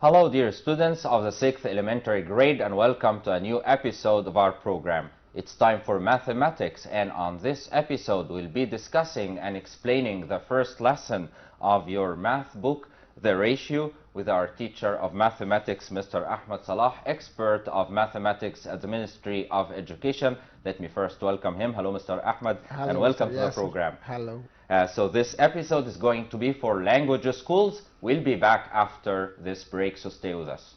Hello dear students of the 6th elementary grade and welcome to a new episode of our program. It's time for mathematics, and on this episode we'll be discussing and explaining the first lesson of your math book, The Ratio, with our teacher of mathematics, Mr. Ahmed Salah, expert of mathematics at the Ministry of Education. Let me first welcome him. Hello Mr. Ahmed. Hello, and welcome Mr. to the program. Hello. So this episode is going to be for language schools. We'll be back after this break, so stay with us.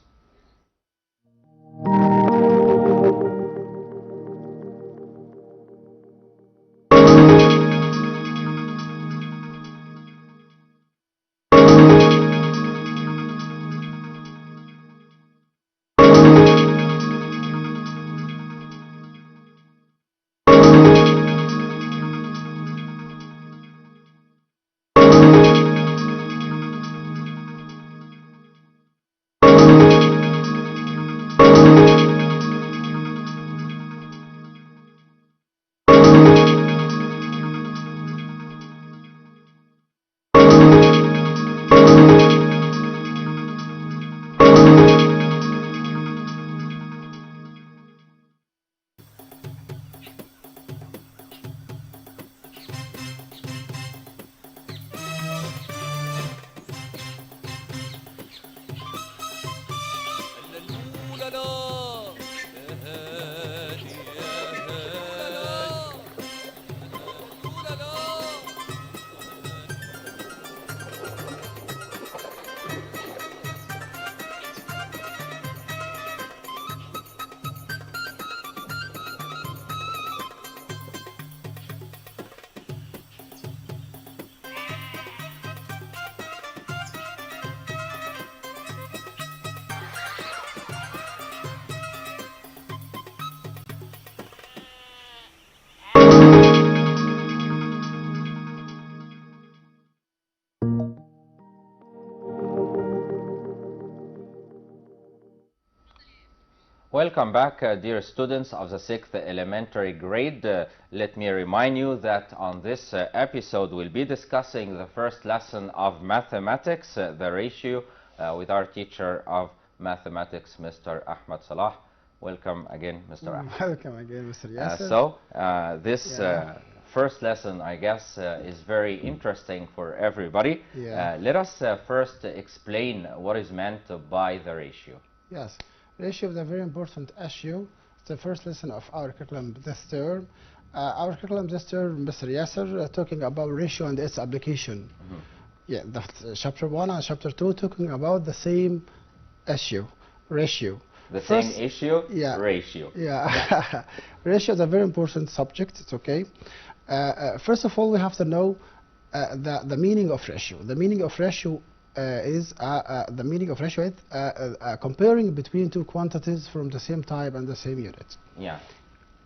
Welcome back, dear students of the 6th elementary grade. Let me remind you that on this episode we'll be discussing the first lesson of mathematics, the ratio, with our teacher of mathematics, Mr. Ahmed Salah. Welcome again, Mr. Ahmed. Welcome again, Mr. Yasser. This first lesson, I guess, is very interesting for everybody. Let us first explain what is meant by the ratio. Yes. Ratio is a very important issue. It's the first lesson of our curriculum this term. Our curriculum this term, Mr. Yasser, talking about ratio and its application. That's chapter 1 and chapter 2 talking about the same issue, ratio. The same issue, ratio. Yeah, ratio is a very important subject, it's okay. First of all, we have to know the meaning of ratio. The meaning of ratio is comparing between two quantities from the same type and the same unit. Yeah.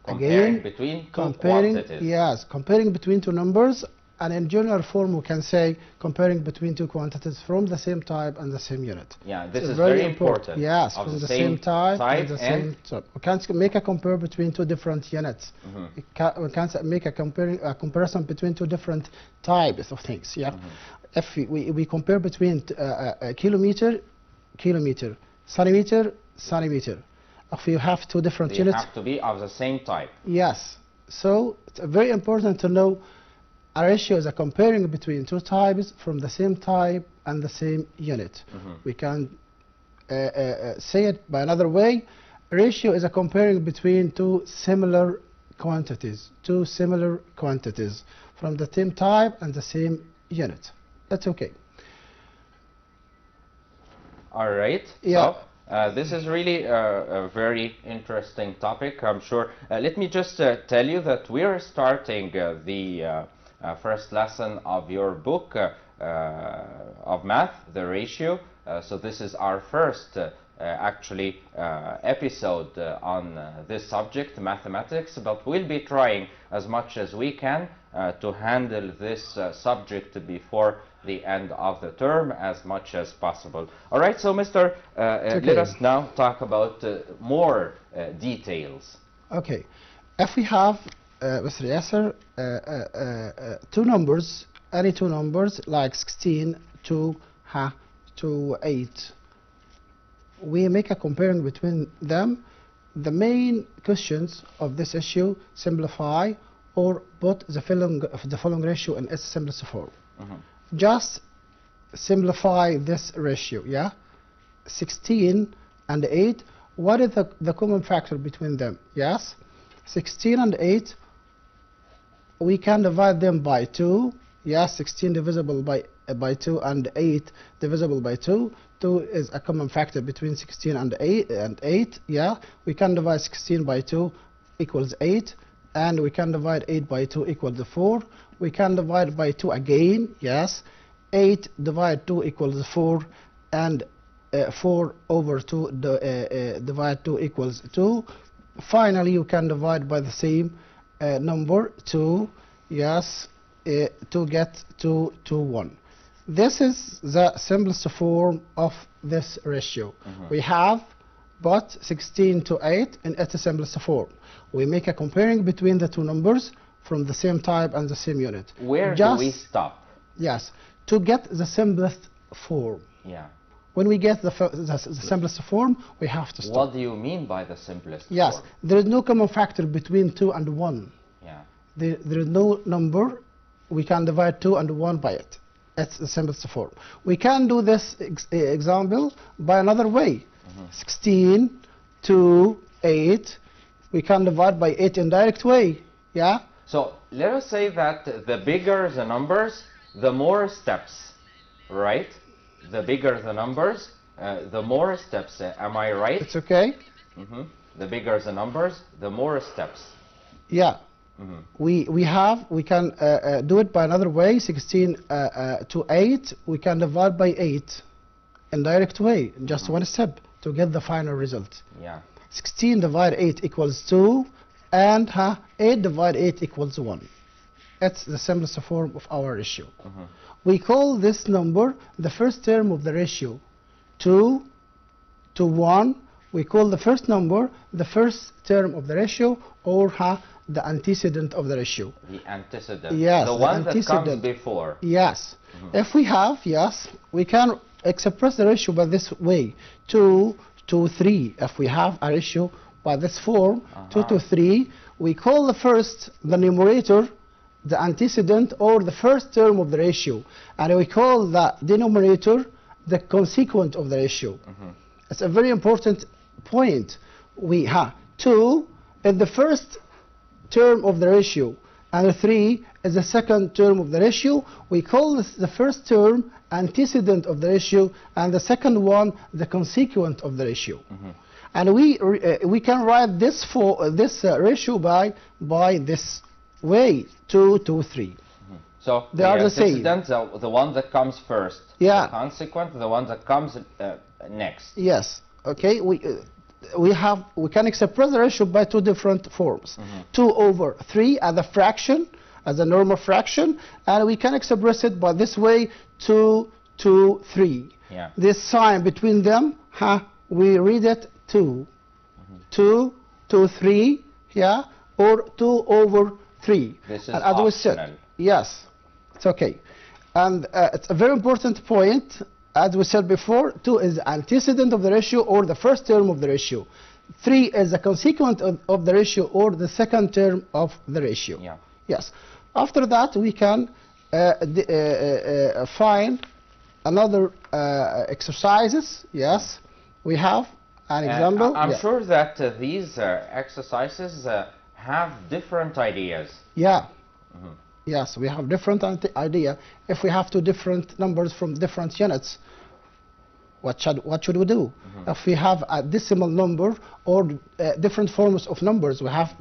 Comparing between two quantities. Yes, comparing between two numbers, and in general form we can say comparing between two quantities from the same type and the same unit. Yeah, this is very important. Yes, from the same type and the same type. We can't make a compare between two different units. We can't make a comparison between two different types of things. Yeah. If we compare between kilometer, centimeter, if you have two different units, they have to be of the same type. Yes. So it's very important to know a ratio is a comparing between two types from the same type and the same unit. We can say it by another way. A ratio is a comparing between two similar quantities from the same type and the same unit. That's okay. All right. Yeah. So, this is really a very interesting topic, I'm sure. Let me just tell you that we are starting the first lesson of your book of math, The Ratio. So this is our first episode on this subject, mathematics, but we'll be trying as much as we can to handle this subject before the end of the term as much as possible. All right, so Mr. Let us now talk about more details. Okay, if we have, Mr. Yasser, two numbers, any two numbers like 16 to 8, we make a comparing between them. The main questions of this issue: simplify or put the following ratio in its simplest form. Just simplify this ratio, yeah? 16 and 8, what is the common factor between them? Yes? 16 and 8, we can divide them by 2. Yes, 16 divisible by 2 and 8 divisible by 2. 2 is a common factor between 16 and 8. Yeah, we can divide 16 by 2 equals 8, and we can divide 8 by 2 equals 4. We can divide by 2 again. Yes, 8 divide 2 equals 4, and 4 over 2 divide 2 equals 2. Finally, you can divide by the same number 2. Yes, to get 2 to 1. This is the simplest form of this ratio. We have but 16 to 8 in its simplest form. We make a comparing between the two numbers from the same type and the same unit. Where do we stop? Yes, to get the simplest form. Yeah. When we get the simplest form, we have to stop. What do you mean by the simplest Yes, form? there is no common factor between 2 and 1. Yeah. There is no number. We can divide 2 and 1 by it. That's the simplest form. We can do this example by another way. 16 to 8, we can divide by 8 in direct way. Yeah. So let us say that the bigger the numbers, the more steps, right? The bigger the numbers, the more steps. Am I right? It's okay. The bigger the numbers, the more steps. Yeah. We can do it by another way. 16 to 8, we can divide by 8 in direct way, in just one step, to get the final result. Yeah. 16 divide 8 equals 2, and 8 divide 8 equals 1. That's the simplest form of our ratio. We call this number the first term of the ratio. 2 to 1, we call the first number the first term of the ratio, or the antecedent of the ratio. The antecedent. Yes, the one that comes before. Yes. If we have, yes, we can express the ratio by this way: 2 to 3. If we have a ratio by this form, 2 to 3, we call the numerator the antecedent, or the first term of the ratio, and we call the denominator the consequent of the ratio. It's a very important point. We have 2 is the first term of the ratio, and 3 is the second term of the ratio. We call this the first term antecedent of the ratio, and the second one the consequent of the ratio. And we can write this ratio by this way: 2 to 3. So they are the same. Antecedent, the one that comes first. Yeah. The consequent, the one that comes next. Yes. Okay. We can express the ratio by two different forms: 2 over 3 as a fraction, as a normal fraction, and we can express it by this way: 2 to 3. Yeah. This sign between them, we read it 2. 2 to 3, yeah, or 2 over 3. This is as optional. we said, yes, it's okay. And it's a very important point. As we said before, 2 is the antecedent of the ratio, or the first term of the ratio. 3 is the consequent of the ratio, or the second term of the ratio. Yeah. Yes. After that, we can find another exercises. Yes. We have an example. I'm sure that these exercises have different ideas. Yeah. Yes, we have different idea. If we have two different numbers from different units, what should we do? If we have a decimal number or different forms of numbers, we have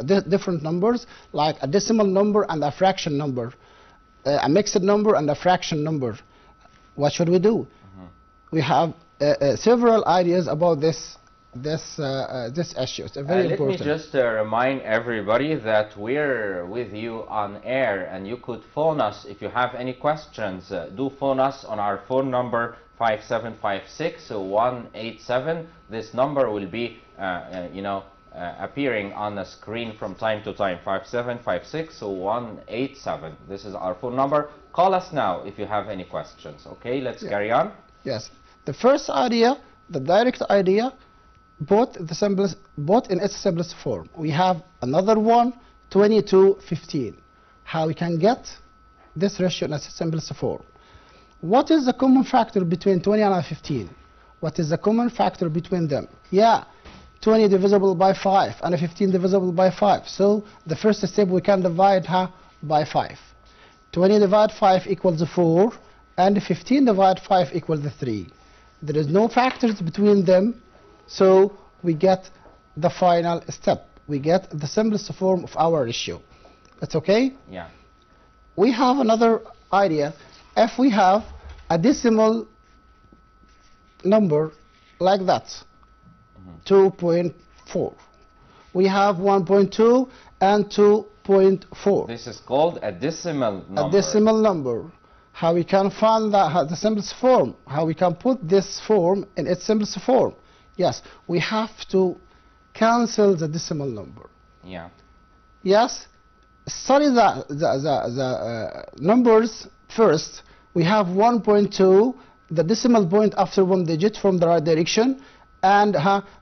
different numbers, like a decimal number and a fraction number, a mixed number and a fraction number. What should we do? We have several ideas about this issue. It's very important. Let me just remind everybody that we're with you on air, and you could phone us if you have any questions. Do phone us on our phone number 5756-187. This number will be appearing on the screen from time to time. 5756-187. This is our phone number. Call us now if you have any questions. Okay, let's carry on. Yes. The first idea the direct idea, both in its simplest form. We have another one, 20:15. How we can get this ratio in its simplest form? What is the common factor between 20 and 15? What is the common factor between them? Yeah, 20 divisible by 5 and 15 divisible by 5. So the first step we can divide by 5. 20 divided 5 equals 4 and 15 divided 5 equals 3. There is no factors between them, so we get the final step. We get the simplest form of our ratio. That's okay? Yeah. We have another idea. If we have a decimal number like that, 2.4. We have 1.2 and 2.4. This is called a decimal number. A decimal number. How we can find the simplest form? How we can put this form in its simplest form? Yes, we have to cancel the decimal number. Yeah. Yes, study the numbers first. We have 1.2, the decimal point after one digit from the right direction, and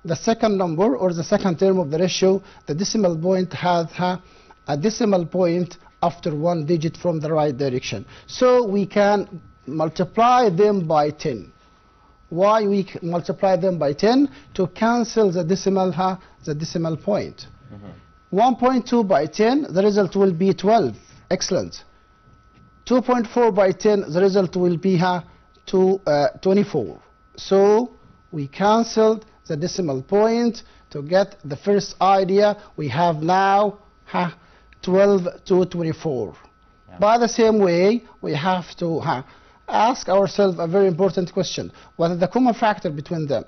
the second number or the second term of the ratio, the decimal point has a decimal point after one digit from the right direction. So we can multiply them by 10. Why we multiply them by 10? To cancel the decimal point. 1.2 by 10, the result will be 12. Excellent. 2.4 by 10, the result will be 24. So we cancelled the decimal point to get the first idea. We have now 12 to 24. Yeah. By the same way, we have to ask ourselves a very important question. What is the common factor between them?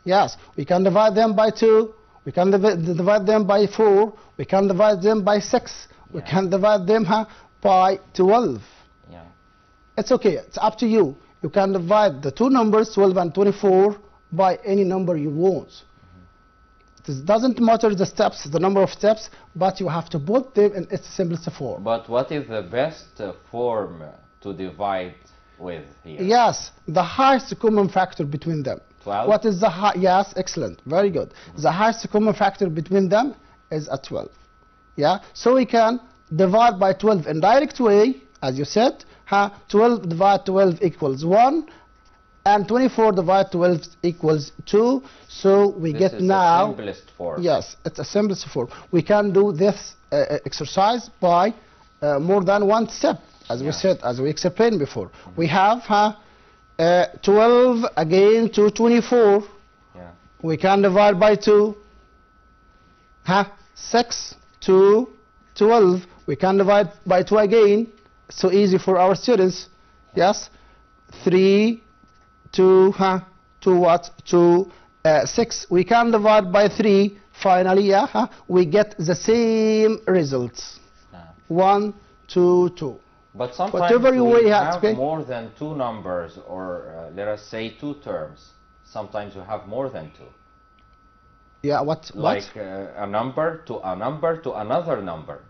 Yes, we can divide them by 2. We can divide them by 4. We can divide them by 6. Yeah. We can divide them by 12. Yeah. It's okay. It's up to you. You can divide the two numbers, 12 and 24, by any number you want. It doesn't matter the steps, the number of steps, but you have to put them in its simplest form. But what is the best form to divide with here? Yes, the highest common factor between them. 12? What is the yes, excellent, very good. The highest common factor between them is a 12. Yeah, so we can divide by 12 in direct way, as you said. 12 divided 12 equals 1, and 24 divided 12 equals 2. So we get now. This is the simplest form. Yes, it's a simplest form. We can do this exercise by more than one step, as we said, as we explained before. We have 12 again to 24. Yeah. We can divide by 2. 6 to 12. We can divide by 2 again. So easy for our students. Yes. 3 to what? To 6. We can divide by 3. Finally, we get the same results. 1, 2, 2. But sometimes whatever we have more than 2 numbers, or let us say 2 terms. Sometimes you have more than 2. Yeah, what? Like a number to a number to another number.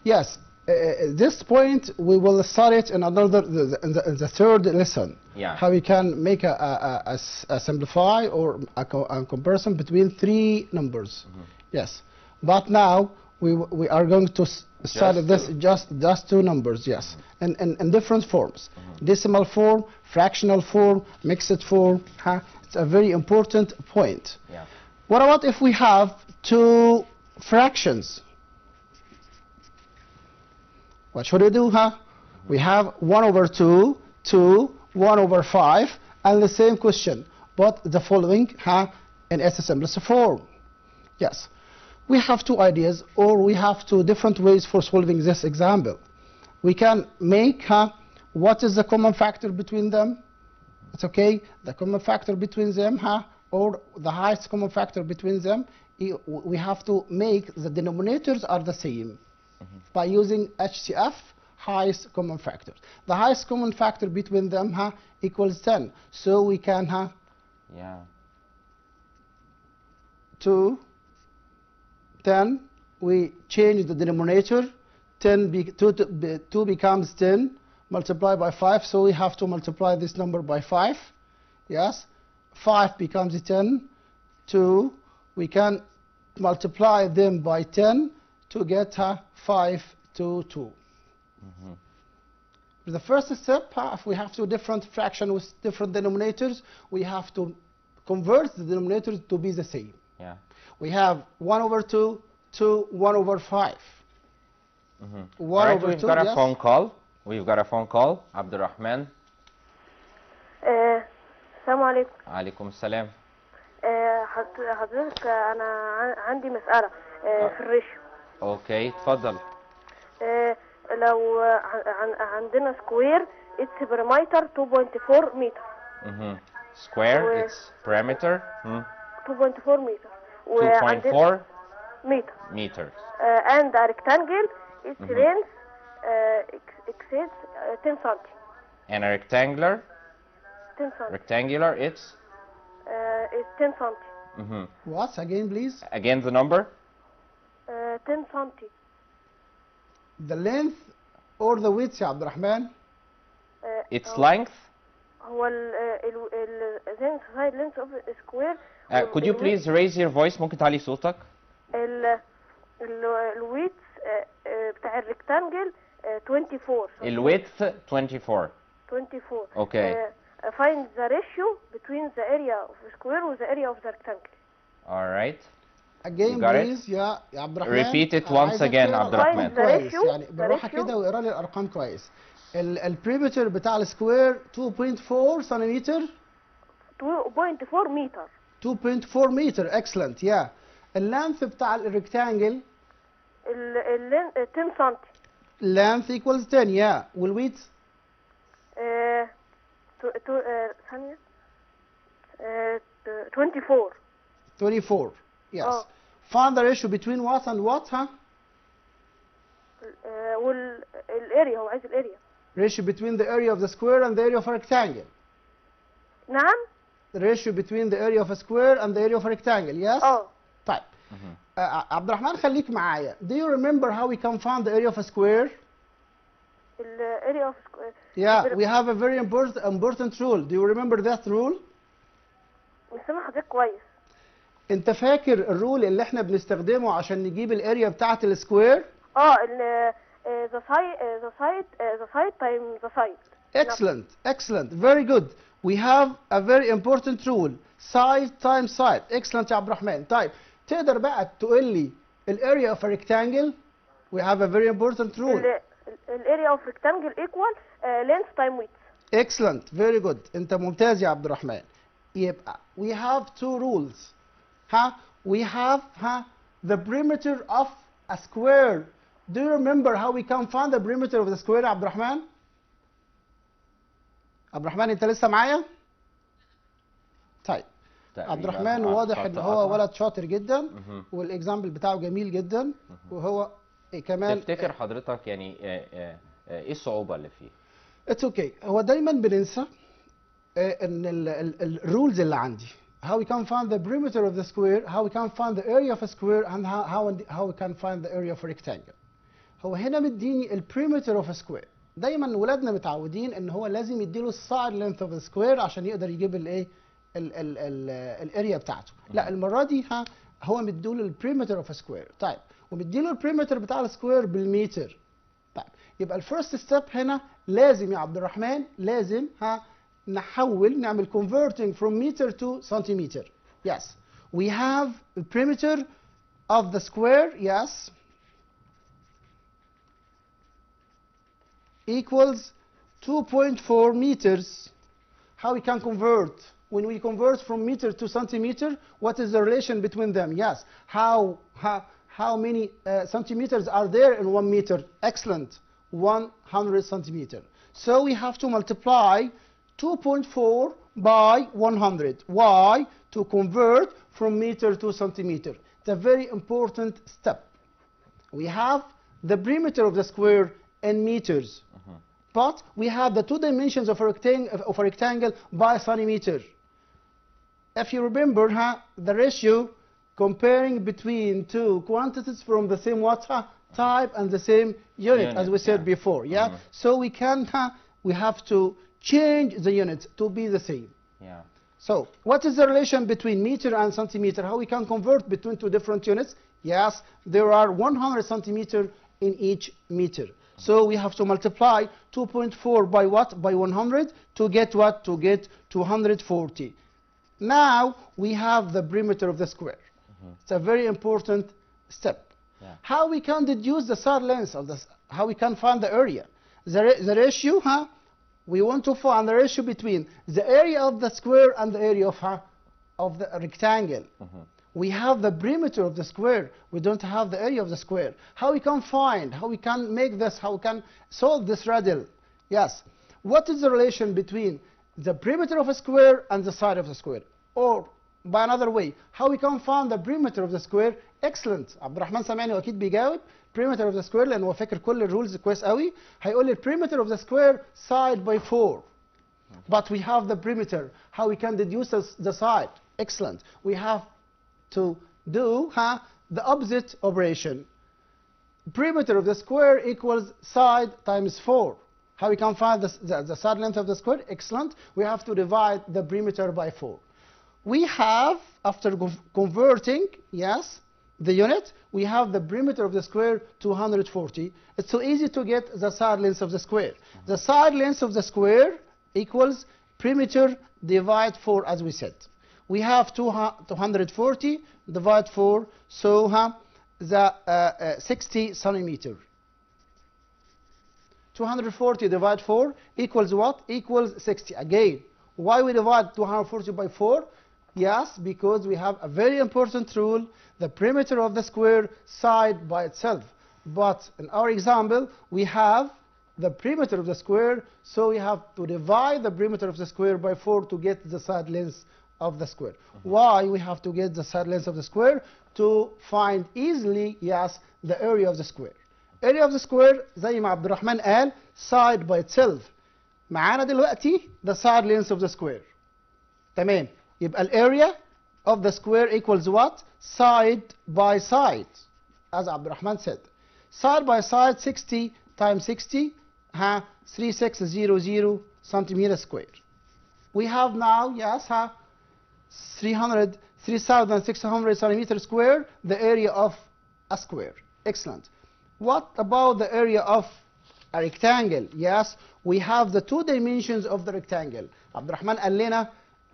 Yes. This point we will start it in another in the third lesson. Yeah. How we can make a simplify or a comparison between 3 numbers. Yes. But now we are going to study this just 2 numbers. Yes. In different forms. Decimal form, fractional form, mixed form. It's a very important point. Yeah. What about if we have 2 fractions? What should we do? We have 1 over 2, 2, 1 over 5, and the same question, but the following in its simplest form. Yes. We have 2 ideas, or we have 2 different ways for solving this example. We can make what is the common factor between them? It's okay. The common factor between them, or the highest common factor between them, we have to make the denominators are the same. By using HCF, highest common factor. The highest common factor between them equals 10. So we can 2, 10. We change the denominator. 2 becomes 10. Multiply by 5. So we have to multiply this number by 5. Yes. 5 becomes 10. 2, we can multiply them by 10 to get 5 to 2. The first step, if we have two different fractions with different denominators, we have to convert the denominators to be the same. Yeah. We have 1 over 2 to 1 over 5. 1 Alright, over we've 2, got a yes. phone call. We've got a phone call. Abdurrahman. السلام عليكم. عليكم السلام. حضرتك أنا عندي مسألة في الريشيو. اوكي اتفضل. لو عندنا سكوير its perimeter 2.4 متر. Square, its perimeter 2.4 متر. 2.4 متر. meters. And a rectangle its length exceeds 10 cm. And a rectangular? 10 cm. Rectangular, it's? It's 10 cm. What? Again, please. Again, the number? 10 cm. The length or the width, يا عبد الرحمن? Its length? هو length of a square. Could you please raise your voice? ممكن تعلي صوتك؟ الويدث بتاع الريكتانجل 24. الويدث 24. 24. Okay. Find the ratio between the area of the square and the area of the rectangle. All right. Again, please, يا عبد الرحمن. Repeat it once again, عبد الرحمن. كويس يعني بالراحة كده ويقرا لي الأرقام كويس. البريمتر بتاع السكوير 2.4 سنتيمتر. 2.4 متر. 2.4 متر. excellent. yeah. اللانث بتاع الريكتانجل 10 سم. length equals 10. yeah. والويدث ثانية 24. 24. yes. Find the ratio between what and what, huh? والاريا هو عايز الاريا. Ratio between the area of the square and the area of a rectangle. نعم. The ratio between the area of a square and the area of a rectangle. yes. طيب. عبد الرحمن خليك معايا. Do you remember how we can find the area of a square? الاريا of square. Yeah, we have a very important rule. Do you remember that rule? مش سامع حضرتك كويس. انت فاكر الرول اللي احنا بنستخدمه عشان نجيب الاريا بتاعه السكوير؟ the side times the side. Excellent. Very good. We have a very important rule. Side times side. Excellent يا عبد الرحمن. طيب تقدر بقى تقول لي الاريا of a rectangle? We have a very important rule. الاريا of rectangle equal length times width. Excellent. Very good. انت ممتاز يا عبد الرحمن. يبقى we have two rules. We have the perimeter of a square. Do you remember how we can find the perimeter of the square يا عبد الرحمن؟ عبد الرحمن انت لسه معايا؟ طيب عبد الرحمن واضح ان هو ولد شاطر جدا والاكزامبل بتاعه جميل جدا وهو كمان. تفتكر حضرتك يعني ايه الصعوبة اللي فيه؟ It's okay. هو دايما بننسى ان الرولز اللي عندي. How we can find the perimeter of the square, how we can find the area of a square, and how we can find the area of a rectangle. هو هنا مديني ال perimeter of a square. دايما ولادنا متعودين ان هو لازم يديله السايد length of the square عشان يقدر يجيب الايه الاريا بتاعته. لا المره دي هو مديله ال perimeter of a square. طيب ومديله ال perimeter بتاع السكوير بالمتر. طيب يبقى الفيرست ستيب هنا لازم يا عبد الرحمن لازم نحول نعمل converting from meter to centimeter. Yes. We have the perimeter of the square, yes, equals 2.4 meters. How we can convert? When we convert from meter to centimeter, what is the relation between them? Yes. How many centimeters are there in 1 meter? Excellent. 100 centimeters. So we have to multiply 2.4 by 100. Why? To convert from meter to centimeter. It's a very important step. We have the perimeter of the square in meters. But we have the two dimensions of a rectangle by centimeter. If you remember the ratio comparing between two quantities from the same type and the same unit as we said before. Yeah. So we have to change the units to be the same. Yeah. So what is the relation between meter and centimeter? How we can convert between two different units? Yes, there are 100 centimeter in each meter. So we have to multiply 2.4 by what? By 100 to get what? To get 240. Now we have the perimeter of the square. It's a very important step. Yeah. How we can deduce the side length of this? How we can find the area? The ratio, we want to find the ratio between the area of the square and the area of the rectangle. We have the perimeter of the square. We don't have the area of the square. How we can find? How we can make this? How we can solve this riddle? Yes. What is the relation between the perimeter of a square and the side of the square? Or by another way, how we can find the perimeter of the square? Excellent. عبد الرحمن سامعني واكيد بيجاوب. perimeter of the square لأنه هو فاكر كل الرولز كويس قوي. هيقول لي perimeter of the square side by 4. But we have the perimeter. How we can deduce the side? Excellent. We have to do the opposite operation. Perimeter of the square equals side times 4. How we can find the side length of the square? Excellent. We have to divide the perimeter by 4. We have, after converting, yes, the unit, we have the perimeter of the square 240. It's so easy to get the side length of the square. The side length of the square equals perimeter divide 4, as we said. We have 240 divide 4, so the 60 centimeter. 240 divide 4 equals what? Equals 60. Again, why we divide 240 by 4? Yes, because we have a very important rule, the perimeter of the square side by itself. But in our example, we have the perimeter of the square, so we have to divide the perimeter of the square by 4 to get the side length of the square. Why we have to get the side length of the square? To find easily, yes, the area of the square. Area of the square زي ما عبد الرحمن قال side by itself. معانا دلوقتي the side length of the square. تمام. يبقى الاريا of the square equals what? Side by side, as عبد الرحمن said. Side by side 60 times 60 3600 centimeter square. We have now, yes, 3,600 centimeter square, the area of a square. Excellent. What about the area of a rectangle? Yes, we have the two dimensions of the rectangle. عبد الرحمن قال لنا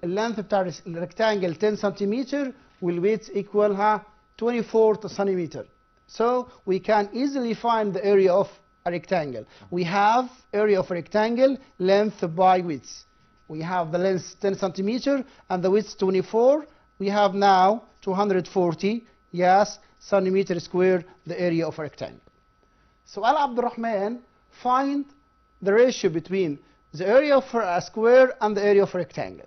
اللينث بتاع الريكتانجل 10 centimeter والwidth equal 24 centimeter. So we can easily find the area of a rectangle. We have area of a rectangle length by width. We have the length 10 centimeter and the width 24. We have now 240, yes, centimeter square, the area of a rectangle. So Al Abdurrahman, find the ratio between the area of a square and the area of a rectangle.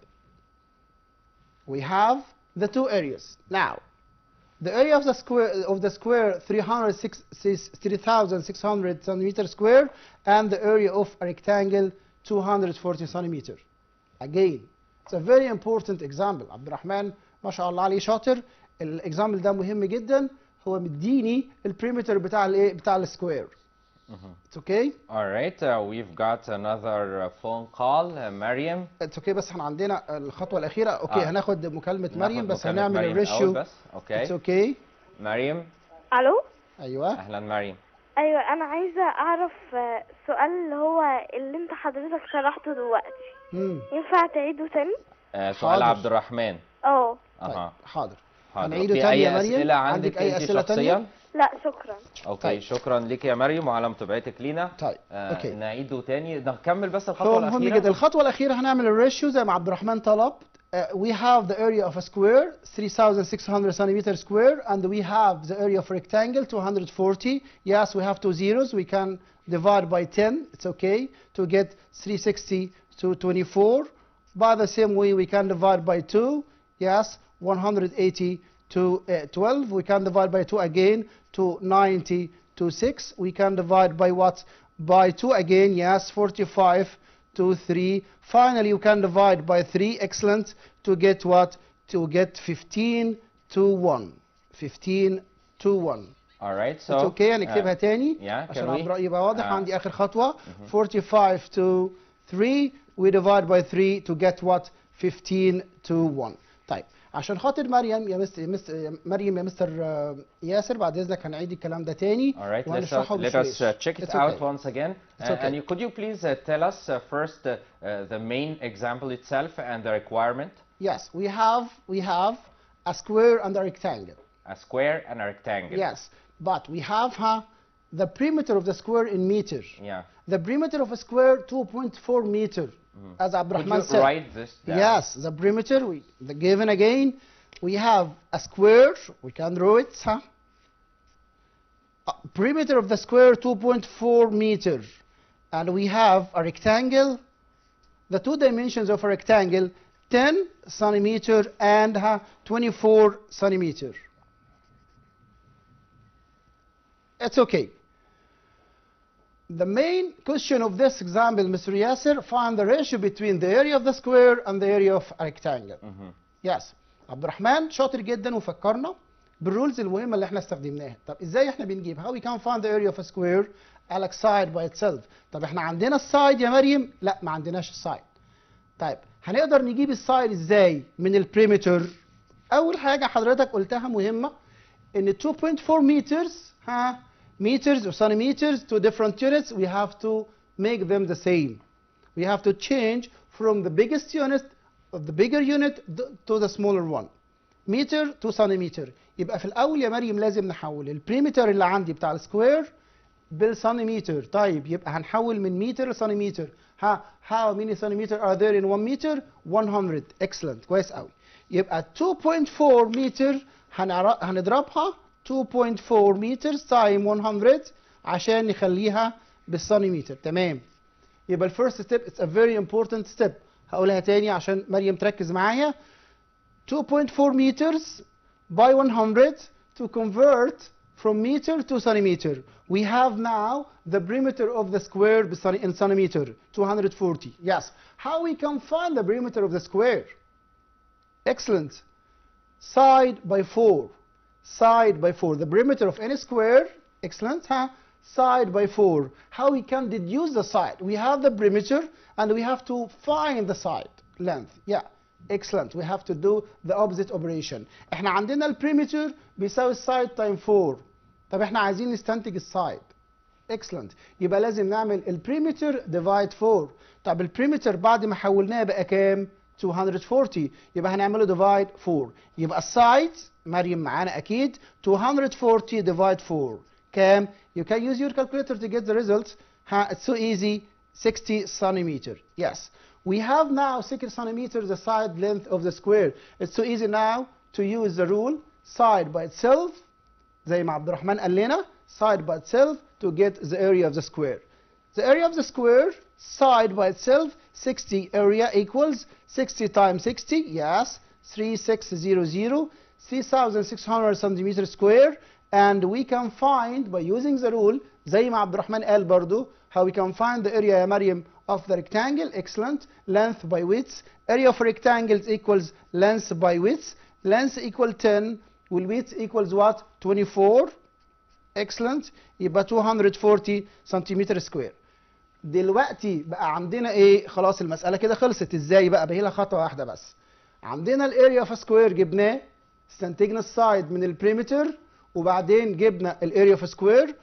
We have the two areas. Now, the area of the square 3,600 centimeter square, and the area of a rectangle 240 centimeter. Again, it's a very important example. عبد الرحمن ما شاء الله عليه شاطر. الاكزامبل ده مهم جدا. هو مديني البريمتر بتاع الايه؟ بتاع السكوير. It's okay. All right, we've got another phone call. Mariam. It's okay, بس احنا عندنا الخطوة الأخيرة. اوكي هناخد مكالمة مريم بس هنعمل الريشيو. اوكي. It's okay. مريم. الو. ايوه. اهلا مريم. ايوه انا عايزة اعرف سؤال اللي هو اللي انت حضرتك شرحته دلوقتي. ينفع تعيده تاني؟ سؤال عبد الرحمن. طيب حاضر. حاضر. هنعيده تاني يا مريم. أسئلة عندك أي أسئلة تانية؟ لا شكرا. اوكي طيب. شكرا لك يا مريم وعلى متابعتك لينا. طيب اوكي نعيده تاني نكمل بس الخطوه الاخيره. مهم جدا. الخطوه الاخيره هنعمل الريشيو زي ما عبد الرحمن طلب. We have the area of a square 3,600 centimeter square, and we have the area of a rectangle 240. Yes, we have two zeros. We can divide by 10. It's okay to get 360 to 24. By the same way, we can divide by 2. Yes, 180 to 12. We can divide by 2 again to 90 to 6. We can divide by what? By 2 again. Yes, 45 to 3. Finally, you can divide by 3. Excellent. To get what? To get 15 to 1. 15 to 1. All right. So it's okay. هنكتبها تاني عشان الرأي يبقى واضح. عندي آخر خطوة. 45 to 3. We divide by 3 to get what? 15 to 1. طيب عشان خاطر مريم يا مستر ياسر، بعد اذنك هنعيد الكلام ده تاني. All right, let us check it out once again. And could you please tell us first the main example itself and the requirement? Yes, we have a square and a rectangle. A square and a rectangle. Yes, but we have the perimeter of the square in meter. Yeah. The perimeter of a square 2.4 meter. As Abdurrahman said. Could you write this down? Yes, the perimeter, given again, we have a square, we can draw it. Perimeter of the square 2.4 meter. And we have a rectangle. The two dimensions of a rectangle, 10 centimeter and 24 centimeter. It's okay. The main question of this example, Mr. Yasser, find the ratio between the area of the square and the area of a rectangle. Yes. Abdurrahman شاطر جدا وفكرنا بالرولز المهمة اللي احنا استخدمناها. طب ازاي احنا بنجيب؟ How we can find the area of a square like side by itself. طب احنا عندنا السايد يا مريم؟ لا ما عندناش السايد. طيب هنقدر نجيب السايد ازاي من البريمتر؟ أول حاجة حضرتك قلتها مهمة إن 2.4 meters meters or centimeters, two different units, we have to make them the same. We have to change from the biggest unit of the bigger unit to the smaller one. meter to centimeter. يبقى في الأول يا مريم لازم نحول البريمتر اللي عندي بتاع السكوير بالسنتيمتر. طيب يبقى هنحول من متر لسنتيمتر. how many centimeters are there in 1 meter? 100. excellent. كويس قوي. يبقى 2.4 meter هنضربها 2.4 meters times 100 عشان نخليها بالسنتيمتر. تمام. يبقى الفيرست ستيب it's a very important step. هقولها تاني عشان مريم تركز معايا. 2.4 meters by 100 to convert from meter to centimeter. We have now the perimeter of the square in centimeter, 240. Yes. How we can find the perimeter of the square? Excellent. Side by 4. Side by 4. The perimeter of any square. Excellent. Side by 4. How we can deduce the side? We have the perimeter and we have to find the side length. Yeah. Excellent. We have to do the opposite operation. احنا عندنا البريمتر بيساوي السايد تايم 4. طب احنا عايزين نستنتج السايد. Excellent. يبقى لازم نعمل البريمتر ديفايد 4. طب البريمتر بعد ما حولناه بقى كام؟ 240. يبقى هنعمله ديفايد 4. يبقى السايد مريم معانا اكيد 240 ديفايد 4 كام؟ You can use your calculator to get the result. It's so easy. 60 centimeter. Yes. We have now 60 centimeters the side length of the square. It's so easy now to use the rule side by itself زي ما عبد الرحمن قال لنا side by itself to get the area of the square. The area of the square side by itself 60 area equals 60 times 60. Yes. 3600 3600 centimeters square. And we can find by using the rule زي ما عبد الرحمن قال برضو how we can find the area يا مريم of the rectangle. Excellent. Length by width. Area of rectangles equals length by width. Length equal 10. Will width equals what? 24. Excellent. يبقى 240 سنتيمتر سكوير. دلوقتي بقى عندنا ايه؟ خلاص المسألة كده خلصت. ازاي بقى؟ بقى لها خطوة واحدة بس. عندنا الاريا اوف سكوير جبناه، استنتجنا السايد من البريمتر، وبعدين جبنا الاريا اوف سكوير،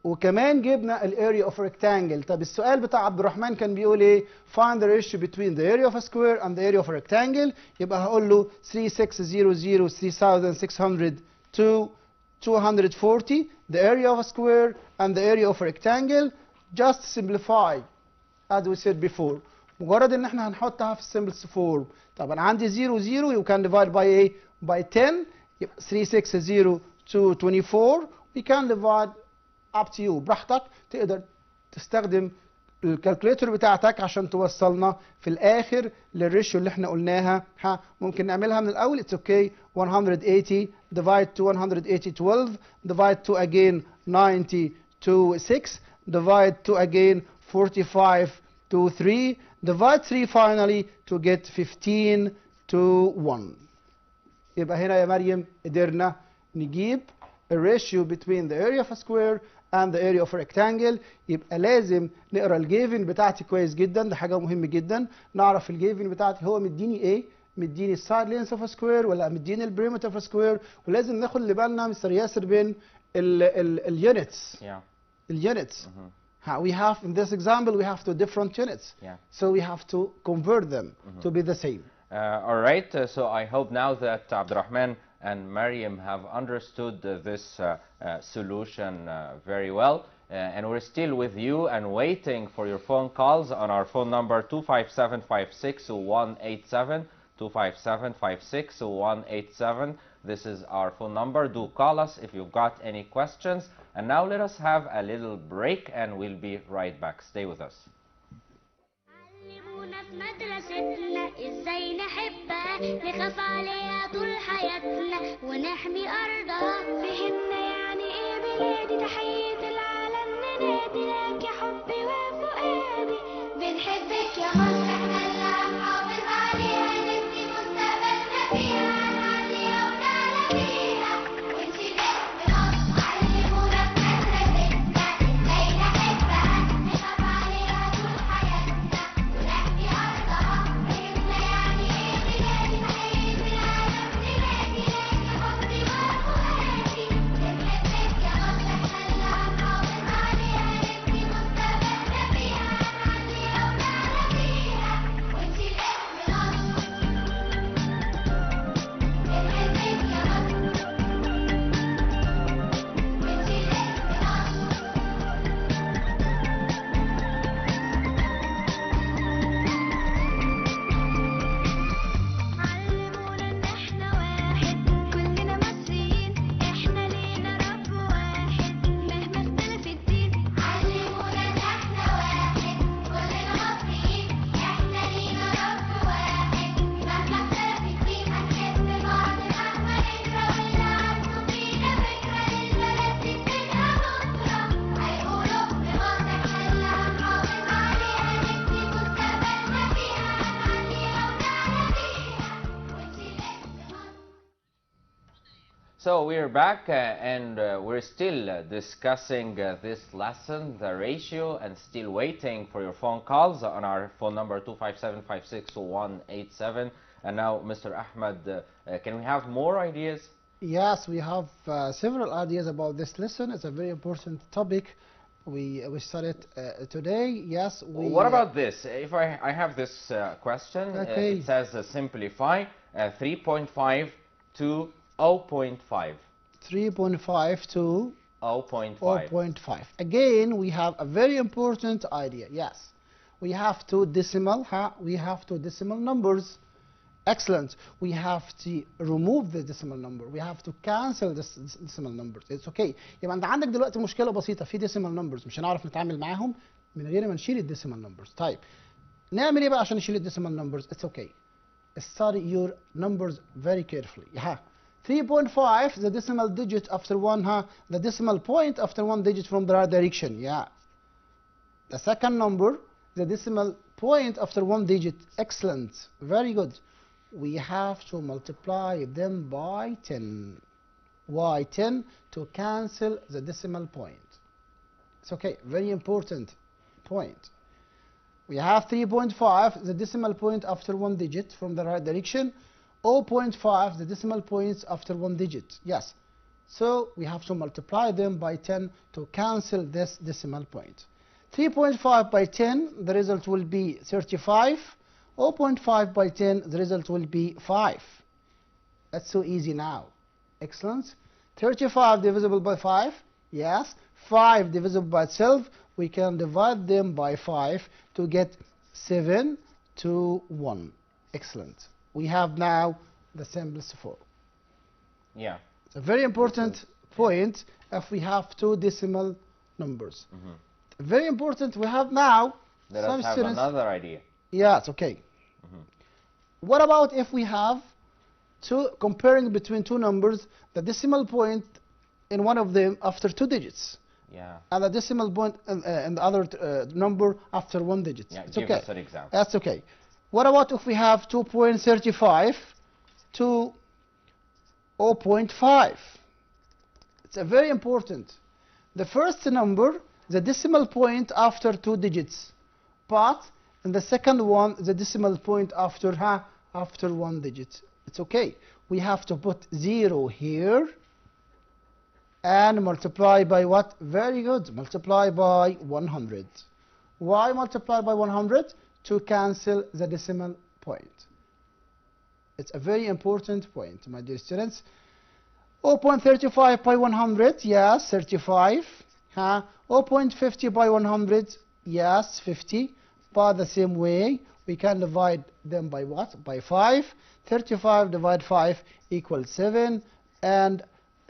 وكمان جبنا الاريا اوف ريكتانجل. طب السؤال بتاع عبد الرحمن كان بيقول ايه؟ find the ratio between the area of a square and the area of a rectangle. يبقى هقول له 3600 3600 to 240 the area of a square and the area of a rectangle. Just simplify as we said before. مجرد ان احنا هنحطها في simplest form. طب انا عندي 0 0 you can divide by ايه؟ by 10. يبقى 360 to 24 we can divide up to you. براحتك تقدر تستخدم الكالكوليتر بتاعتك عشان توصلنا في الاخر للريشيو اللي احنا قلناها. ممكن نعملها من الاول. It's okay. 180 divide to 180 12 divide to again 90 to 6 divide to again 45 to 3 divide 3 finally to get 15 to 1. يبقى هنا يا مريم قدرنا نجيب الريشيو between the area of a square and the area of a rectangle. يبقى لازم نقرا الجيفن بتاعتي كويس جدا، ده حاجه مهمه جدا. نعرف الجيفن بتاعتي هو مديني ايه، مديني السايد لينس اوف سكوير ولا مديني البريمتر اوف سكوير. ولازم ناخد اللي بالنا مستر ياسر بين اليونتس. اليونتس. We have in this example we have two different units. So we have to convert them to be the same. All right. So I hope now that Abdurrahman and Mariam have understood this solution very well. And we're still with you and waiting for your phone calls on our phone number 25756-187, 25756-187. This is our phone number. Do call us if you've got any questions. And now let us have a little break and we'll be right back. Stay with us. علمونا في مدرستنا ازاي نحبها، نخاف عليها طول حياتنا ونحمي ارضها. فهمنا يعني ايه بلادي، تحية العالم ننادي لك يا حبي وفؤادي. بنحبك يا مصر، احنا اللي هنحافظ عليها، نبني مستقبلنا فيها، هنعليها ونعلى بيها ونشيل اسم مصر. علمونا في مدرستنا ازاي نحبها، نخاف عليها طول حياتنا ونحمي ارضها. فهمنا يعني ايه بلادي، تحية العالم ننادي لك يا حبي وفؤادي. بنحبك يا مصر، احنا اللي هنحافظ عليها، نبني مستقبلنا فيها، هنعليها ونعلى بيها ونشيل اسم علمونا ان احنا واحد، كلنا مصريين، احنا لينا رب واحد مهما اختلف الدين. علمونا ان احنا واحد، كلنا مصريين، احنا لينا رب واحد مهما اختلف الدين. هنحب بعض مهما نكره، واللي عنده فينا فكرة للبلد دي تديها نصرة. هيقولوا في مصر احنا اللي هنحافظ عليها، نبني مستقبلنا فيها، هنعليها ونعلى بيها ونشيل اسم مصر. So we're back and we're still discussing this lesson, the ratio, and still waiting for your phone calls on our phone number 25756-187. And now, Mr. Ahmed, can we have more ideas? Yes, we have several ideas about this lesson. It's a very important topic we studied today. Yes, we. What about this? If I have this question, Okay. it says simplify 3.5 to 0.5. 3.5 to 0.5. 0.5. Again, we have a very important idea. Yes, we have two decimal. We have two decimal numbers. Excellent. We have to remove the decimal number. We have to cancel this decimal numbers. It's okay. يبقى انت عندك دلوقتي مشكلة بسيطة في decimal numbers، مش هنعرف نتعامل معاهم من غير ما نشيل الديسيمال numbers. طيب نعمل ايه بقى عشان نشيل الديسيمال numbers؟ It's okay. Study your numbers very carefully. 3.5, the decimal digit after one, the decimal point after one digit from the right direction. Yeah. The second number, the decimal point after one digit. Excellent. Very good. We have to multiply them by 10. Why 10? To cancel the decimal point. It's okay. Very important point. We have 3.5, the decimal point after one digit from the right direction. 0.5, the decimal points after one digit. Yes. So we have to multiply them by 10 to cancel this decimal point. 3.5 by 10, the result will be 35. 0.5 by 10, the result will be 5. That's so easy now. Excellent. 35 divisible by 5. Yes. 5 divisible by itself. We can divide them by 5 to get 7 to 1. Excellent. We have now the simplest form. Yeah. It's a very important point if we have two decimal numbers. Very important. We have now Let some us have students. another idea. Yeah, it's okay. What about if we have comparing between two numbers, the decimal point in one of them after two digits? Yeah. And the decimal point in the other number after one digit. Yeah. It's Give okay. us an example. That's okay. What about if we have 2.35 to 0.5? It's a very important. The first number, the decimal point after 2 digits, but in the second one, the decimal point after 1 digit. It's okay. We have to put 0 here and multiply by what? Very good. Multiply by 100. Why multiply by 100? To cancel the decimal point. It's a very important point, my dear students. 0.35 by 100, yes, 35. 0.50 by 100, yes, 50. By the same way, we can divide them by what? By 5. 35 divided 5 equals 7. And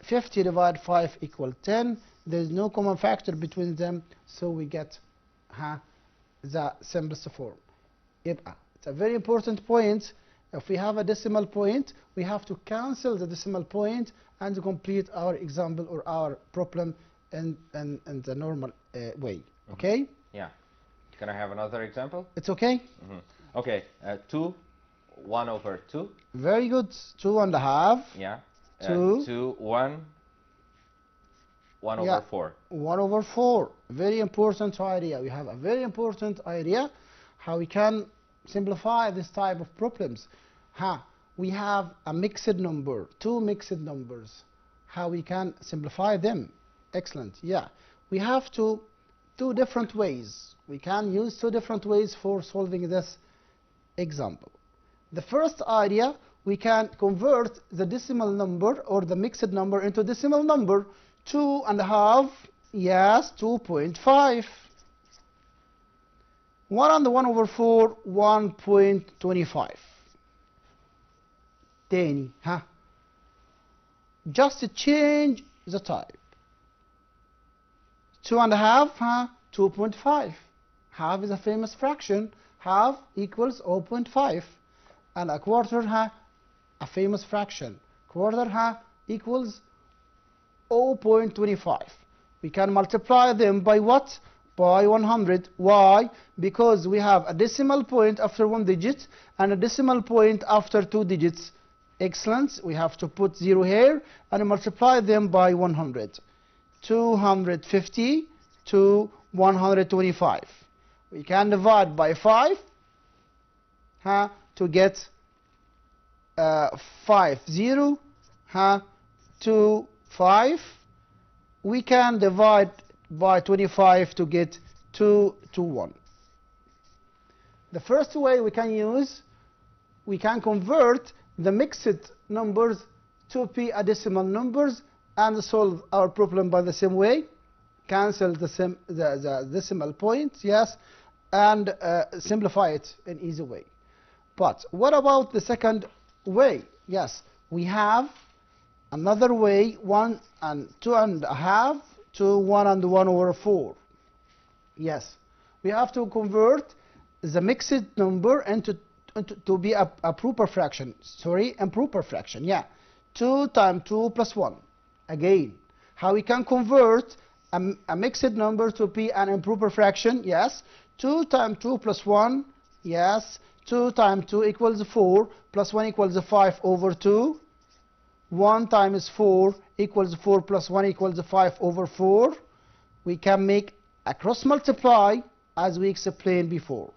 50 divided 5 equals 10. There is no common factor between them, so we get the simplest form. It's a very important point. If we have a decimal point, we have to cancel the decimal point and to complete our example or our problem in the normal way. Okay? Yeah. Can I have another example? It's okay? Okay. 2, 1 over 2. Very good. 2.5. Yeah. 2. 1 over 4. 1 over 4. Very important idea. We have a very important idea how we can simplify this type of problems. We have a mixed number, 2 mixed numbers. How we can simplify them? Excellent. Yeah. We have two different ways. We can use 2 different ways for solving this example. The first idea, we can convert the decimal number or the mixed number into decimal number. 2.5, yes, 2.5. 1 and 1 over 4, 1.25. تاني just change the type. 2.5, 2.5. Half is a famous fraction. Half equals 0.5. And a quarter, a famous fraction. Quarter, equals 0.25. We can multiply them by what? By 100. Why? Because we have a decimal point after 1 digit and a decimal point after 2 digits. Excellent. We have to put 0 here and multiply them by 100. 250 to 125. We can divide by 5 to get 50 to 5. We can divide by 25 to get 2 to 1. The first way we can use, we can convert the mixed numbers to be a decimal numbers and solve our problem by the same way. Cancel the decimal point, yes, and simplify it in easy way. But what about the second way? Yes, we have another way, 1 and 2.5 to 1 and 1 over 4. Yes, we have to convert the mixed number into to be a proper fraction. Sorry, improper fraction. Yeah, 2 times 2 plus 1. Again, how we can convert a mixed number to be an improper fraction? Yes, 2 times 2 plus 1. Yes, 2 times 2 equals 4 plus 1 equals 5 over 2. 1 times 4 equals 4 plus 1 equals 5 over 4. We can make a cross multiply as we explained before.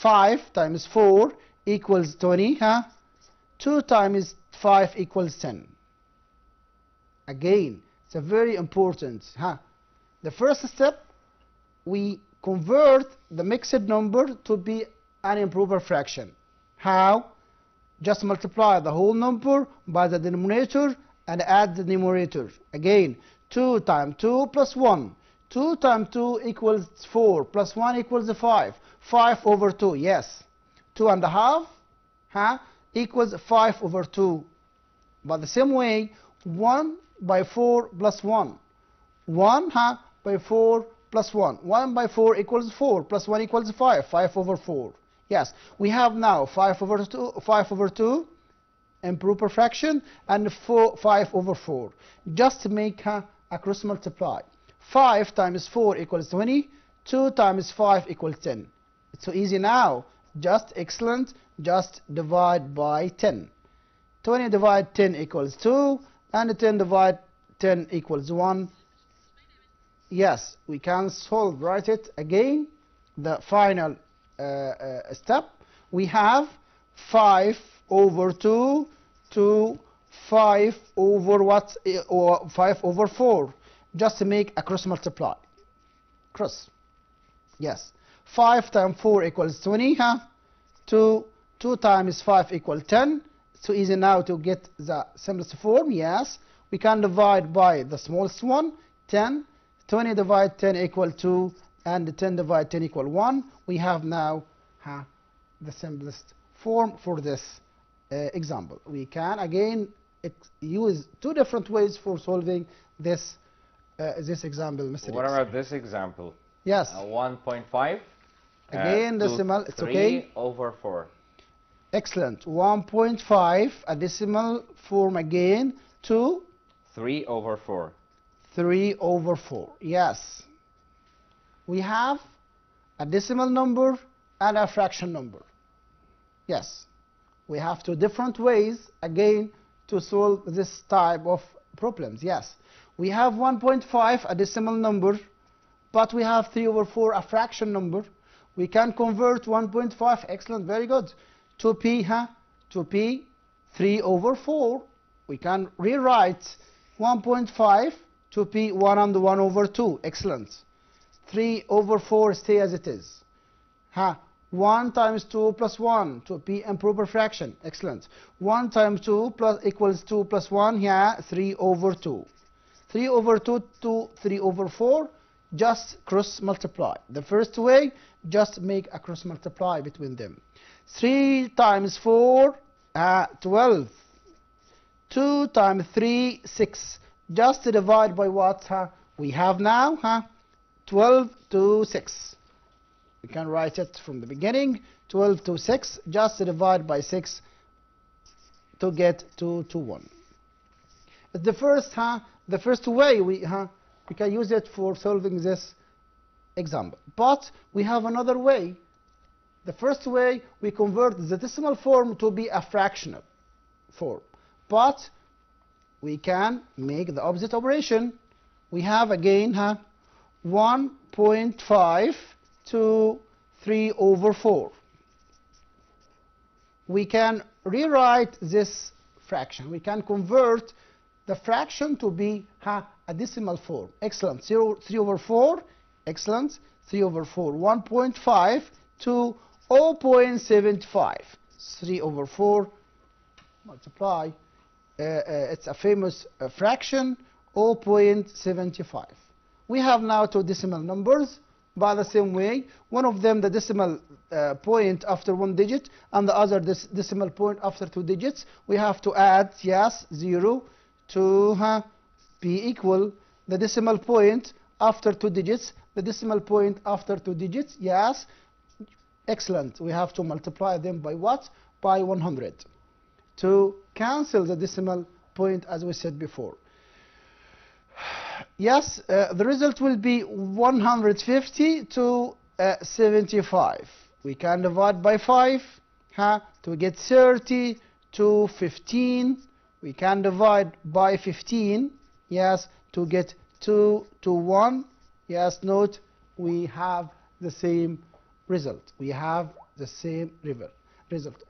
5 times 4 equals 20. 2 times 5 equals 10. Again, it's a very important. The first step, we convert the mixed number to be an improper fraction. How? Just multiply the whole number by the denominator and add the numerator. Again, 2 times 2 plus 1. 2 times 2 equals 4 plus 1 equals 5. 5 over 2, yes. 2.5 equals 5 over 2. By the same way, 1 by 4 plus 1. 1 by 4 plus 1. 1 by 4 equals 4 plus 1 equals 5. 5 over 4. Yes, we have now 5 over 2 improper fraction and 5 over 4. Just make a cross multiply. 5 times 4 equals 20. 2 times 5 equals 10. It's so easy now. Just excellent. Just divide by 10. 20 divide 10 equals 2. And 10 divide 10 equals 1. yes, we can solve, write it again, the final step. We have 5 over 2 to 5 over what, or 5 over 4, just to make a cross multiply. Cross. Yes. 5 times 4 equals 20. 2 times 5 equals 10. So easy now to get the simplest form. Yes. We can divide by the smallest one, 10. 20 divided 10 equal 2, and 10 divided 10 equal 1. We have now the simplest form for this example. We can again use 2 different ways for solving this example, Mr. What X. about this example? Yes. 1.5. Again, decimal, it's okay. 3 over 4. Excellent. 1.5, a decimal form again, to 3 over 4. 3 over 4. Yes. We have a decimal number and a fraction number. Yes. We have 2 different ways, again, to solve this type of problems. Yes. We have 1.5, a decimal number, but we have 3 over 4, a fraction number. We can convert 1.5, excellent, very good, to p, to p, 3 over 4. We can rewrite 1.5 to p 1 and 1 over 2, excellent. 3 over 4 stay as it is. 1 times 2 plus 1 to p improper fraction, excellent. 1 times 2 plus equals 2 plus 1, 3 over 2. 3 over 2 to 3 over 4, just cross multiply. The first way, just make a cross multiply between them. 3 times 4, 12. 2 times 3, 6. Just divide by what we have now, 12 to 6. We can write it from the beginning, 12 to 6. Just divide by 6 to get 2 to 1. The first way we can use it for solving this example. But we have another way. The first way, we convert the decimal form to be a fractional form. But we can make the opposite operation. We have again 1.5 to 3 over 4. We can rewrite this fraction. We can convert the fraction to be a decimal form. Excellent. 3 over 4. Excellent. 3 over 4. 1.5 to 0.75. 3 over 4 multiply. It's a famous fraction, 0.75. We have now 2 decimal numbers by the same way. One of them the decimal point after 1 digit, and the other decimal point after 2 digits. We have to add, yes, 0 to be equal the decimal point after 2 digits, the decimal point after 2 digits, yes. Excellent. We have to multiply them by what? By 100 to cancel the decimal point, as we said before. Yes, the result will be 150 to 75. We can divide by 5 to get 30 to 15. We can divide by 15, yes, to get 2 to 1. Yes, note we have the same result. We have the same result.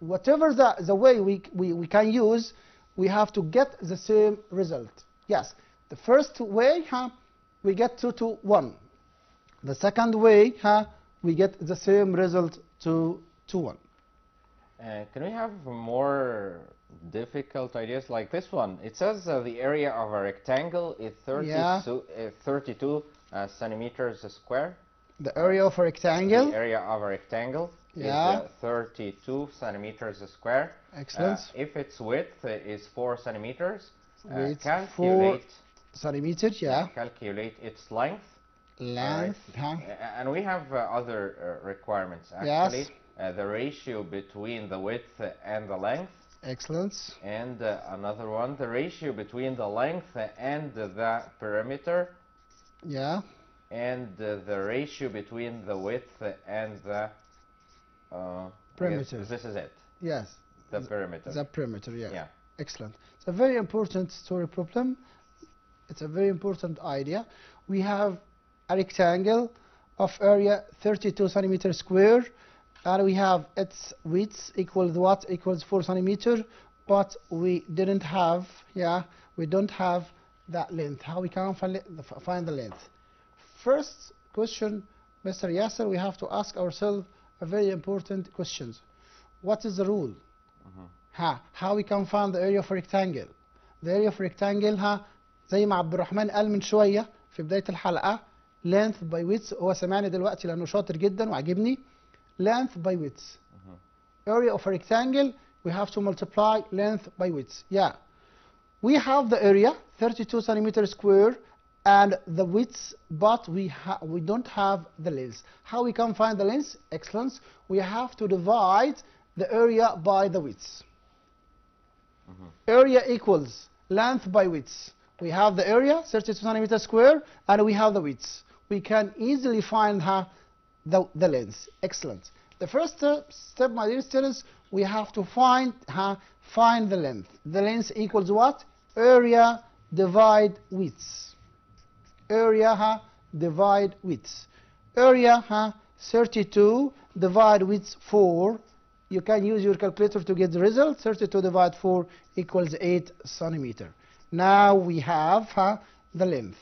Whatever the way we can use, we have to get the same result. Yes, the first way, we get 2 to 1. The second way, we get the same result 2 to 1. Can we have more difficult ideas like this one? It says the area of a rectangle is 32 centimeters square. The area of a rectangle? The area of a rectangle is 32 centimeters square. Excellent. If its width is 4 centimeters, calculate 4 centimeters, calculate its length. Length, and we have other requirements actually. Yes. The ratio between the width and the length. Excellent. And another one, the ratio between the length and the perimeter. Yeah. And the ratio between the width and the perimeter. This is it. Yes. The perimeter. The perimeter, yeah. Excellent. It's a very important story problem. It's a very important idea. We have a rectangle of area 32 centimeter square, and we have its width equals what? Equals 4 centimeter, but we didn't have, we don't have that length. How we can find the length? First question, Mr. Yasser, we have to ask ourselves a very important question. What is the rule? How we can find the area of a rectangle? The area of a rectangle زي ما عبد الرحمن قال من شوية في بداية الحلقة length by width. هو سمعني دلوقتي لأنه شاطر جدا وعجبني. Length by width. Area of a rectangle, we have to multiply length by width. We have the area 32 centimeter square and the width, but we don't have the length. How we can find the length? Excellent. We have to divide the area by the width. Area equals length by width. We have the area 32 centimeter square and we have the width. We can easily find the length. Excellent. The first step, my dear students, we have to find the length. The length equals what? Area divide width. Area divide width. Area 32 divide width 4. You can use your calculator to get the result. 32 divided 4 equals 8 centimeter. Now we have the length.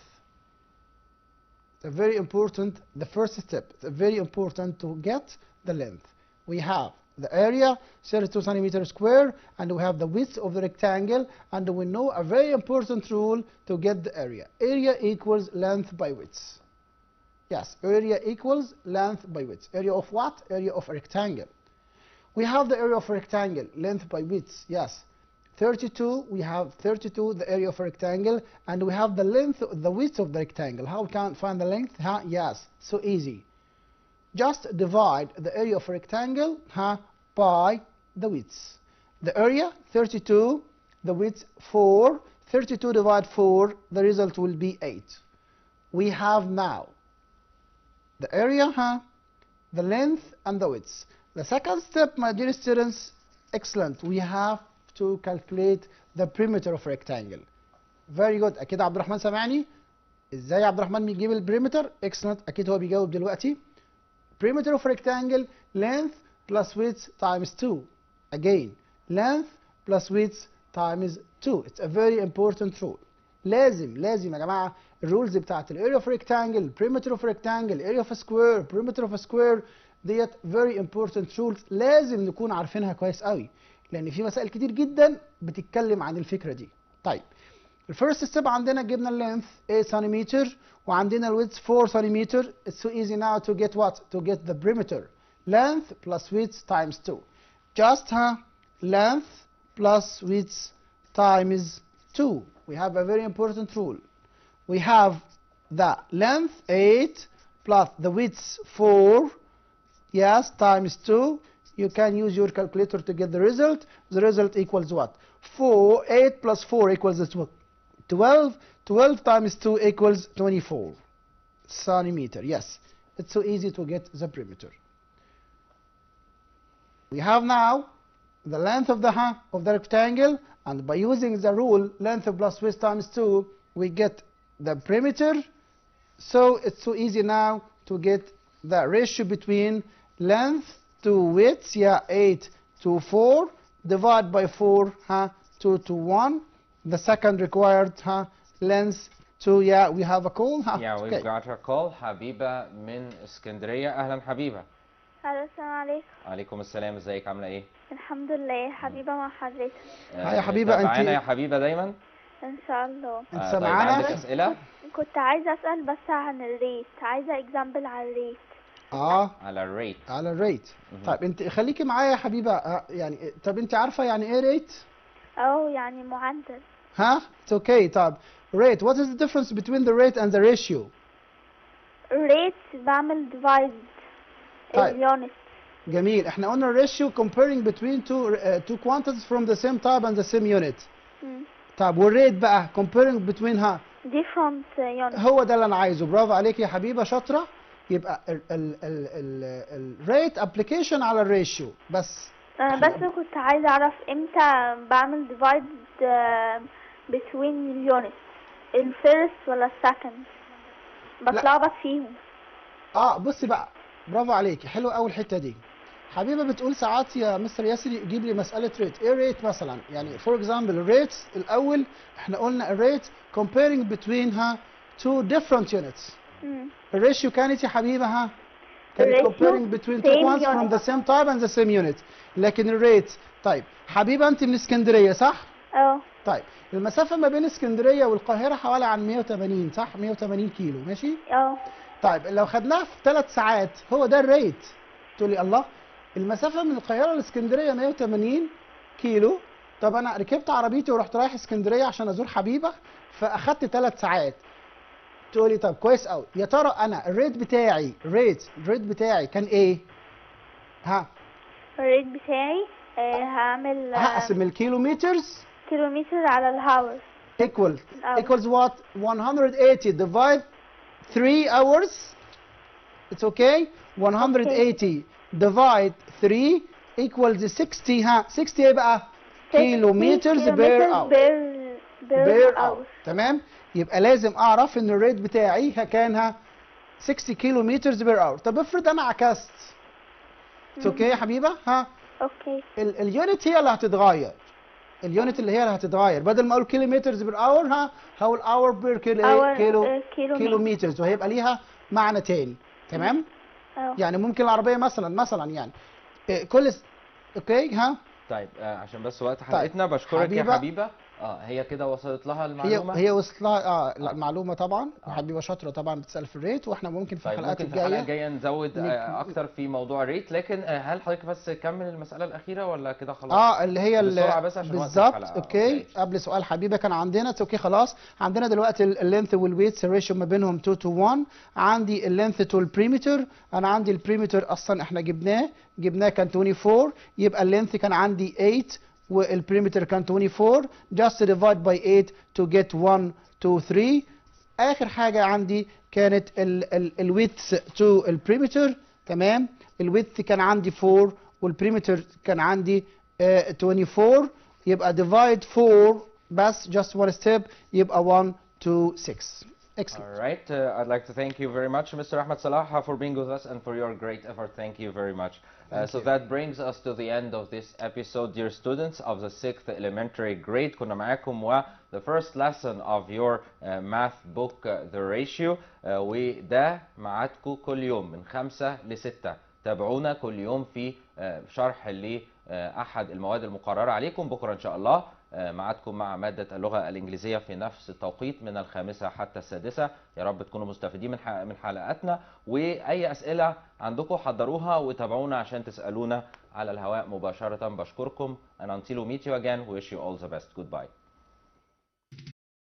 It's very important, the first step. It's very important to get the length. We have the area 32 centimeter square and we have the width of the rectangle, and we know a very important rule to get the area. Area equals length by width. Yes, area equals length by width. Area of what? Area of a rectangle. We have the area of a rectangle, length by width, yes. 32, we have 32, the area of a rectangle, and we have the length, the width of the rectangle. How we can find the length? Yes, so easy. Just divide the area of a rectangle by the width. The area 32, the width 4. 32 divided 4, the result will be 8. We have now the area, the length, and the width. The second step, my dear students, excellent. We have to calculate the perimeter of a rectangle. Very good. أكيد عبد الرحمن سامعني؟ إزاي عبد الرحمن بيجيب البريمتر؟ excellent. أكيد هو بيجاوب دلوقتي. Perimeter of a rectangle, length plus width times 2. Again, length plus width times 2. It's a very important rule. لازم يا جماعة الرولز بتاعت ال area of a rectangle, perimeter of a rectangle, area of a square, perimeter of a square ديت very important rules. لازم نكون عارفينها كويس قوي لأن في مسائل كتير جدا بتتكلم عن الفكرة دي. طيب الفيرست ستيب عندنا جبنا اللينث 8 سنتيمتر وعندنا الويدث 4 سنتيمتر. It's so easy now to get what? To get the perimeter. Length plus width times 2. Just length plus width times 2. We have a very important rule. We have the length 8 plus the width 4. Yes, times 2. You can use your calculator to get the result. The result equals what? 8 plus 4 equals 12. 12 times 2 equals 24 centimeter. Yes, it's so easy to get the perimeter. We have now the length of the rectangle, and by using the rule length plus width times 2, we get the perimeter. So it's so easy now to get the ratio between length to width, 8 to 4, divide by 4, 2 to 1. The second required length to, we have a call. We've got a call. حبيبة من اسكندرية. أهلا حبيبة. الو السلام عليكم. وعليكم السلام. ازيك عاملة ايه؟ الحمد لله. حبيبة مع حضرتك. هاي يا حبيبة. انت معانا يا حبيبة دايما؟ ان شاء الله. انت طيب سامعانا؟ عندك أسئلة؟ كنت عايزة اسأل بس عن الريت، عايزة اكزامبل على الريت. على الريت. على الريت. طيب انت خليكي معايا يا حبيبة. يعني طب انت عارفة يعني ايه ريت؟ يعني معدل. It's okay. طب rate, what is the difference between the rate and the ratio? rate بعمل divide اليونت. جميل. احنا قلنا ratio comparing between two quantities from the same type and the same unit. طب والريت بقى comparing between different units. هو ده اللي انا عايزه. برافو عليك يا حبيبة، شاطرة. يبقى الريت ابلكيشن على الريشيو بس. انا بس كنت عايزه اعرف امتى بعمل ديفايد between اليونت، الفيرست ولا السكند؟ بتلخبط فيهم. بصي بقى، برافو عليكي، حلو قوي الحته دي. حبيبه بتقول ساعات يا مستر ياسر جيب لي مساله ريت. ايه ريت مثلا؟ يعني فور اكزامبل الريت الاول احنا قلنا الريت comparing between two different units. الريشيو كانت يا حبيبه كانت comparing between two ones from the same type and the same unit. لكن الريت، طيب حبيبه انت من اسكندريه صح؟ طيب المسافه ما بين اسكندريه والقاهره حوالي عن 180 صح؟ 180 كيلو ماشي؟ طيب لو خدناها في 3 ساعات هو ده الريت. تقولي الله، المسافه من القاهره لاسكندريه 180 كيلو، طب انا ركبت عربيتي ورحت رايح اسكندريه عشان ازور حبيبه فاخدت 3 ساعات. تقولي طب كويس قوي، يا ترى انا الريت بتاعي كان ايه؟ الريت بتاعي هعمل هقسم الكيلومترز على الهاورز equals what? 180 divide 3 hours. It's okay. 180 divide 3 equals 60. 60 ايه بقى؟ كيلومترز بير اور. تمام؟ يبقى لازم اعرف ان الريت بتاعي كان 60 كيلومترز بير اور. طب افرض انا عكست. اوكي يا حبيبه؟ اوكي. اليونت هي اللي هتتغير. بدل ما اقول كيلومترز بير اور هقول اور بير كيلومترز، وهيبقى ليها معنى تاني. تمام؟ يعني ممكن العربيه مثلا يعني كل اوكي طيب عشان بس وقت حلقتنا بشكرك يا حبيبه. هي كده وصلت لها المعلومه؟ هي وصلت لها المعلومه طبعا. حبيبه شاطره طبعا بتسال في الريت، واحنا ممكن في الحلقات الجايه ممكن في الحلقه الجايه نزود اكتر في موضوع الريت. لكن هل حضرتك بس تكمل المساله الاخيره ولا كده خلاص؟ اللي هي بسرعه بس عشان وقت الحلقه. بالظبط. اوكي قبل سؤال حبيبه كان عندنا اوكي خلاص. عندنا دلوقتي اللينث والويتس الريشيو ما بينهم 2 to 1. عندي اللينث تو البريمتر، انا عندي البريمتر اصلا احنا جبناه كان 24، يبقى اللينث كان عندي 8 والبريمتر كان 24. just divide by 8 to get 1 2 3. اخر حاجه عندي كانت الويدث تو البريمتر. تمام؟ الويدث كان عندي 4 والبريمتر كان عندي 24، يبقى divide 4 بس just one step يبقى 1 2 6. Excellent. All right. I'd like to thank you very much, Mr. Ahmed Salah, for being with us and for your great effort. Thank you very much. So that brings us to the end of this episode, dear students of the 6th elementary grade. كنا معاكم و the first lesson of your math book, the ratio. وده معادكم كل يوم من 5 ل 6. تابعونا كل يوم في شرح لأحد المواد المقررة عليكم. بكرة إن شاء الله معادكم مع مادة اللغة الإنجليزية في نفس التوقيت من 5 حتى 6. يا رب تكونوا مستفيدين من حلقاتنا، وأي أسئلة عندكم حضروها وتابعونا عشان تسألونا على الهواء مباشرة. بشكركم and until we meet you again, we wish you all the best. Goodbye.